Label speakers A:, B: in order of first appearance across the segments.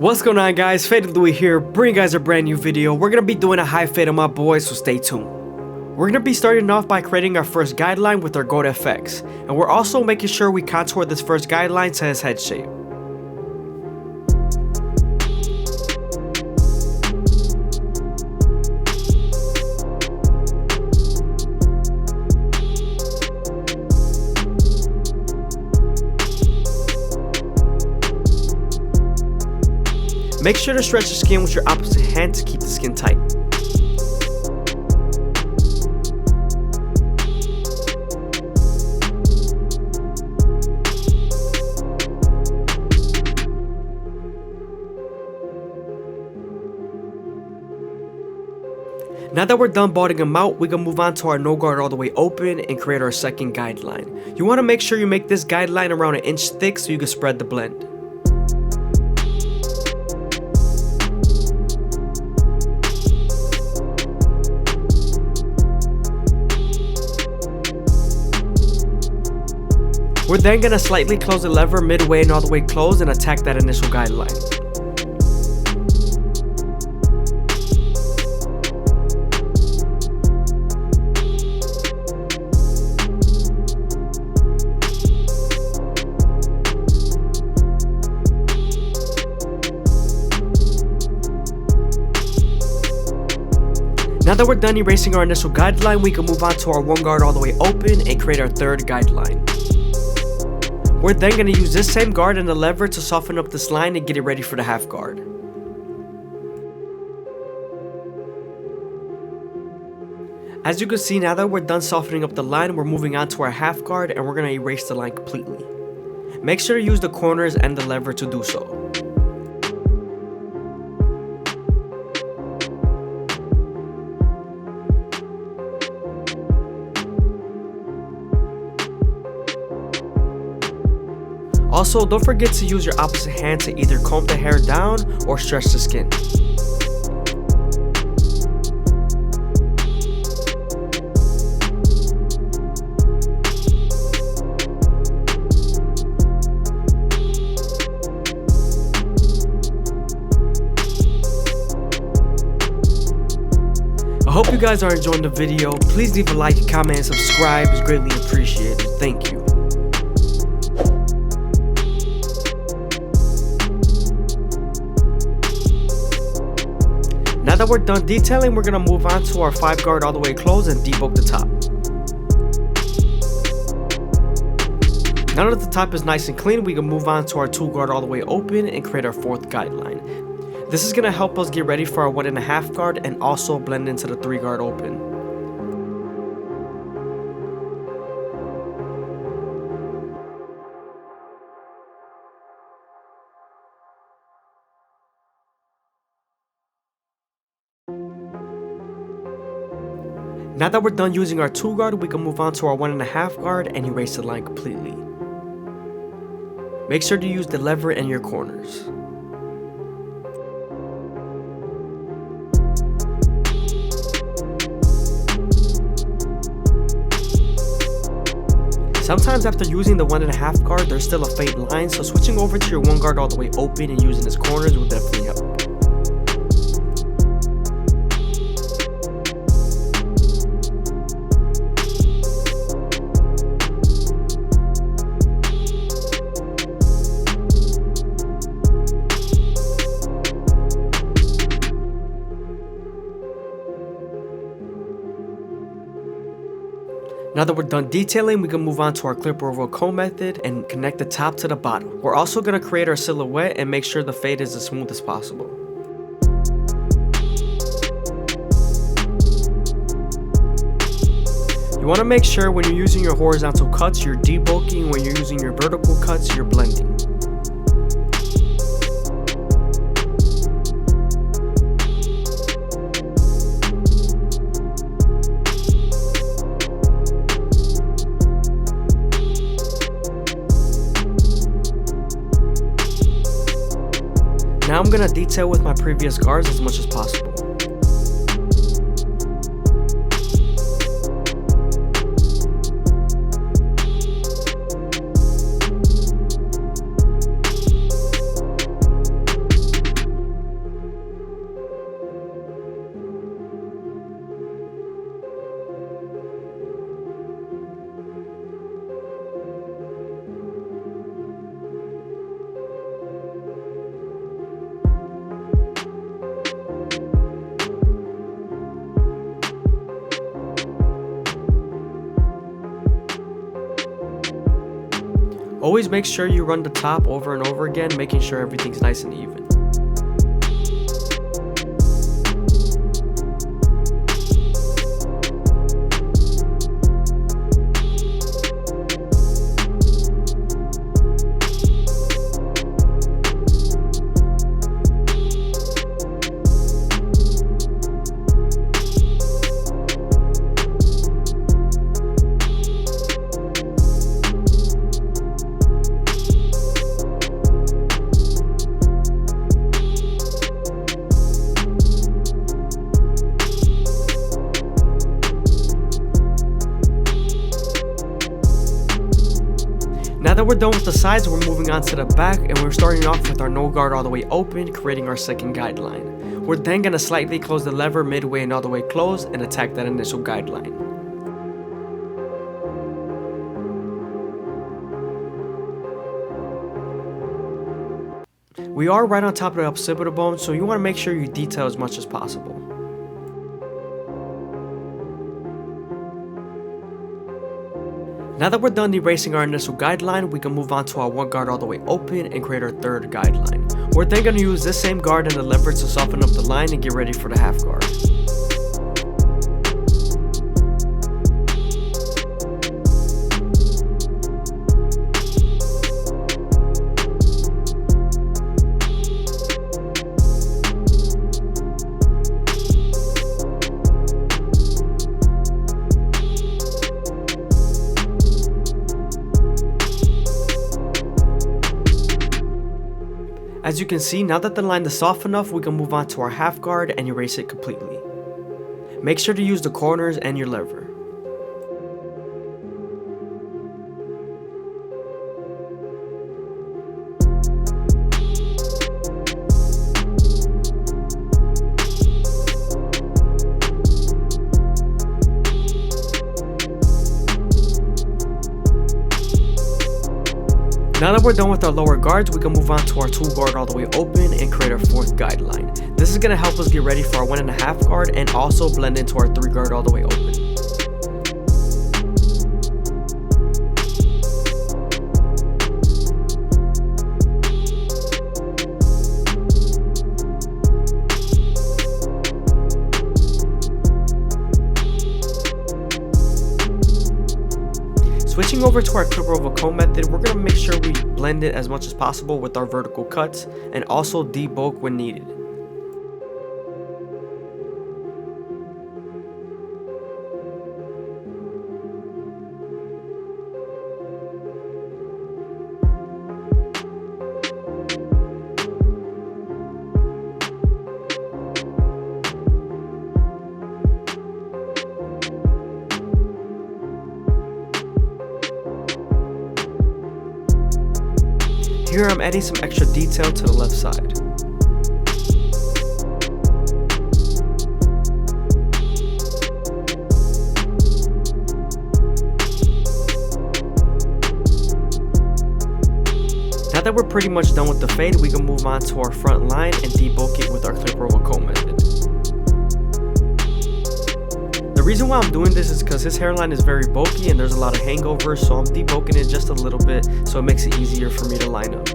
A: What's going on, guys? FadeitLuie here, bringing you guys a brand new video. We're gonna be doing a high fade on my boys, so stay tuned. We're gonna be starting off by creating our first guideline with our gold FX, and we're also making sure we contour this first guideline to his head shape. Make sure to stretch the skin with your opposite hand to keep the skin tight. Now that we're done balding him out, we can move on to our no guard all the way open and create our second guideline. You want to make sure you make this guideline around 1 inch thick so you can spread the blend. We're then going to slightly close the lever midway and all the way closed and attack that initial guideline. Now that we're done erasing our initial guideline, we can move on to our 1 guard all the way open and create our third guideline. We're then going to use this same guard and the lever to soften up this line and get it ready for the half guard. As you can see, now that we're done softening up the line, we're moving on to our half guard and we're going to erase the line completely. Make sure to use the corners and the lever to do so. Also, don't forget to use your opposite hand to either comb the hair down or stretch the skin. I hope you guys are enjoying the video. Please leave a like, comment, and subscribe. It's greatly appreciated. Thank you. Now that we're done detailing, we're going to move on to our 5 guard all the way closed and debulk the top. Now that the top is nice and clean, we can move on to our 2 guard all the way open and create our 4th guideline. This is going to help us get ready for our 1.5 guard and also blend into the 3 guard open. Now that we're done using our 2 guard, we can move on to our 1.5 guard and erase the line completely. Make sure to use the lever in your corners. Sometimes after using the 1.5 guard, there's still a fade line, so switching over to your 1 guard all the way open and using its corners will definitely help. Now that we're done detailing, we can move on to our clip over comb method and connect the top to the bottom. We're also going to create our silhouette and make sure the fade is as smooth as possible. You want to make sure when you're using your horizontal cuts, you're debulking. When you're using your vertical cuts, you're blending. Now I'm going to detail with my previous guards as much as possible. Always make sure you run the top over and over again, making sure everything's nice and even. Now that we're done with the sides, we're moving on to the back, and we're starting off with our no guard all the way open, creating our second guideline. We're then going to slightly close the lever midway and all the way closed and attack that initial guideline. We are right on top of the occipital bone, so you want to make sure you detail as much as possible. Now that we're done erasing our initial guideline, we can move on to our one guard all the way open and create our third guideline. We're then going to use this same guard and the lever to soften up the line and get ready for the half guard. As you can see, now that the line is soft enough, we can move on to our half guard and erase it completely. Make sure to use the corners and your lever. Now that we're done with our lower guards, we can move on to our 2 guard all the way open and create our 4th guideline. This is going to help us get ready for our 1.5 guard and also blend into our 3 guard all the way open. Switching over to our clipper over comb method, we're going to make sure we blend it as much as possible with our vertical cuts and also debulk when needed. Here I'm adding some extra detail to the left side. Now that we're pretty much done with the fade, we can move on to our front line and debulk it with our clipper over comb method. The reason why I'm doing this is because his hairline is very bulky and there's a lot of hangovers, so I'm debulking it just a little bit so it makes it easier for me to line up.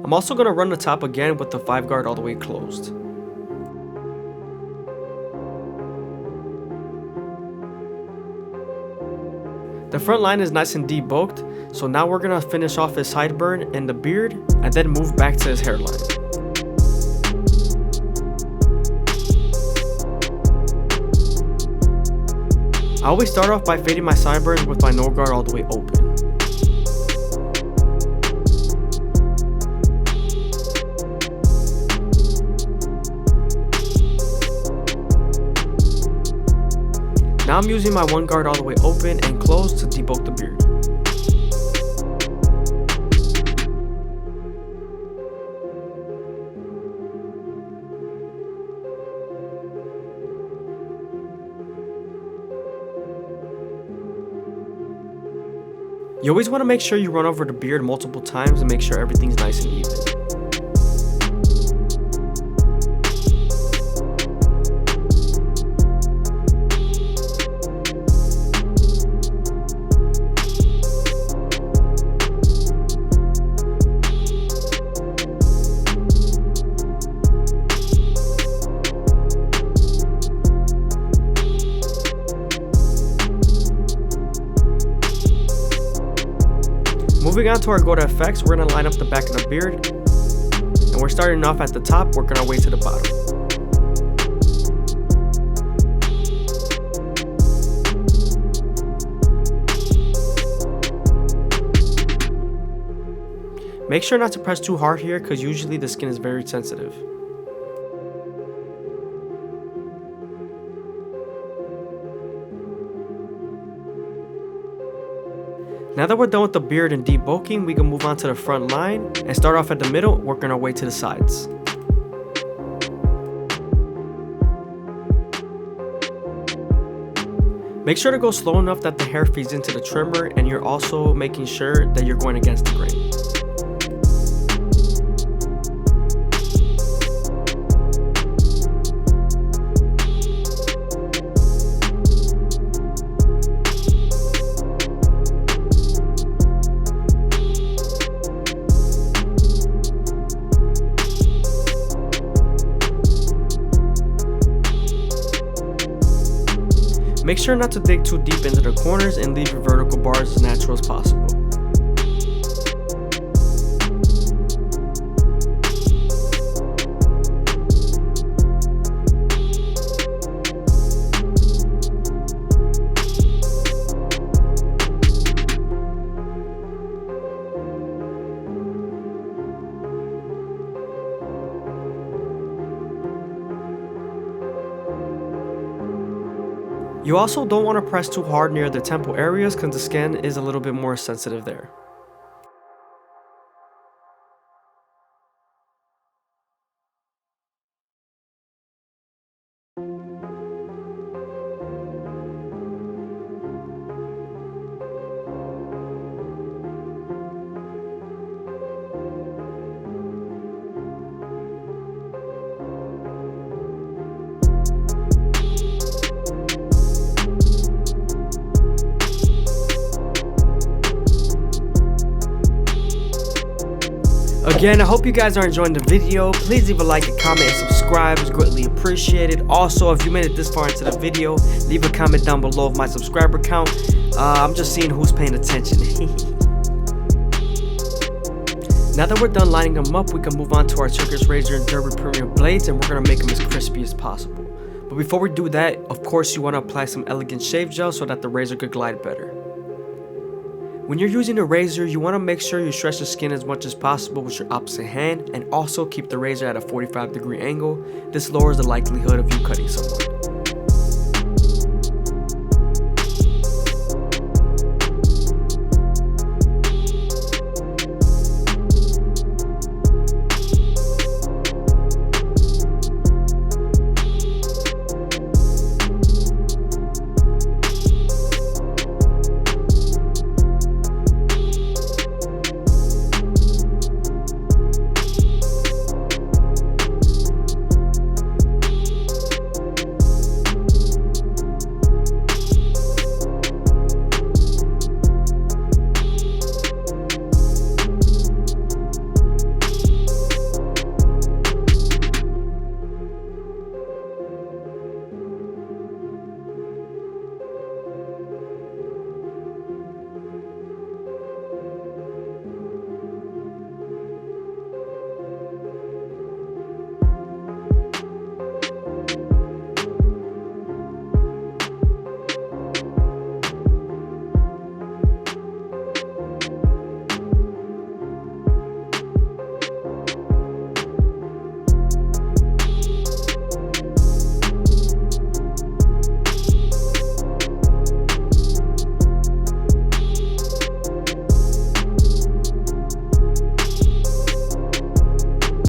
A: I'm also going to run the top again with the 5 guard all the way closed. The front line is nice and debulked, so now we're going to finish off his sideburn and the beard and then move back to his hairline. I always start off by fading my sideburns with my no guard all the way open. Now I'm using my 1 guard all the way open and closed to debulk the beard. You always want to make sure you run over the beard multiple times and make sure everything's nice and even. Moving on to our go to effects, we're going to line up the back of the beard, and we're starting off at the top, working our way to the bottom. Make sure not to press too hard here because usually the skin is very sensitive. Now that we're done with the beard and debulking, we can move on to the front line and start off at the middle, working our way to the sides. Make sure to go slow enough that the hair feeds into the trimmer, and you're also making sure that you're going against the grain. Make sure not to dig too deep into the corners and leave your vertical bars as natural as possible. You also don't want to press too hard near the temple areas because the skin is a little bit more sensitive there. Again, I hope you guys are enjoying the video. Please leave a like, a comment, and subscribe. It's greatly appreciated. Also, if you made it this far into the video, leave a comment down below of my subscriber count. I'm just seeing who's paying attention. Now that we're done lining them up, we can move on to our Turkish razor and Derby Premium blades, and we're going to make them as crispy as possible. But before we do that, of course, you want to apply some elegant shave gel so that the razor could glide better. When you're using a razor, you want to make sure you stretch the skin as much as possible with your opposite hand, and also keep the razor at a 45-degree angle. This lowers the likelihood of you cutting someone.